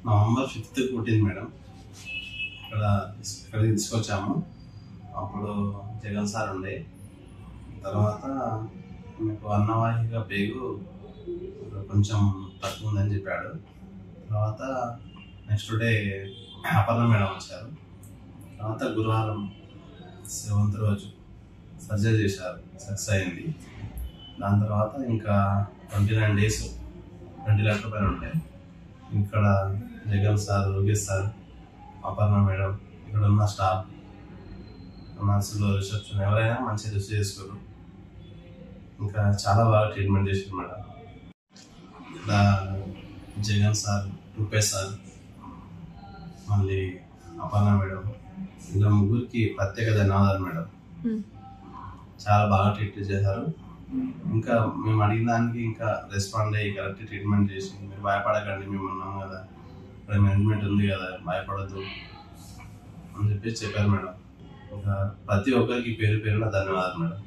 November 5th పుట్టింది madam. ఇక్కడికి తీసుకొచ్చాము. అప్పుడు జగన్ సార్ ఉండే. తర్వాత మీకు అన్నవాహిక పేగు కొంచెం తక్కువ ఉందని చెప్పాడు. తర్వాత నెక్స్ట్ డే అపర్ణ మేడం వచ్చారు. తర్వాత గురువారం 7th రోజు సర్జరీ చేశారు, సక్సెస్ అయింది. దాని తర్వాత ఇంకా 29 days వెంటిలేటర్ పైన ఉంటాయి. ఇక్కడ Jagan sir, Yogesh sir, Aparna madam, ఇక్కడ ఉన్న స్టాఫ్, నర్సులు, రిసెప్షన్ ఎవరైనా మంచిగా రిసీవ్ చేసుకోరు. ఇంకా చాలా బాగా ట్రీట్మెంట్ చేశారు మేడం. ఇక్కడ జగన్ సార్, రూపేష్ సార్, మళ్ళీ అపర్ణ మేడం, ఇలా ముగ్గురికి ప్రత్యేక ధన్యవాదాలు మేడం. చాలా బాగా ట్రీట్ చేశారు. ఇంకా మేము అడిగిన దానికి ఇంకా రెస్పాండ్ అయ్యి కరెక్ట్ ట్రీట్మెంట్ చేసి, మీరు భయపడకండి, మేము ఉన్నాం కదా, ఇక్కడ మేనేజ్మెంట్ ఉంది కదా, భయపడద్దు అని చెప్పేసి చెప్పారు మేడం. ఇంకా ప్రతి ఒక్కరికి పేరు పేరున ధన్యవాదాలు మేడం.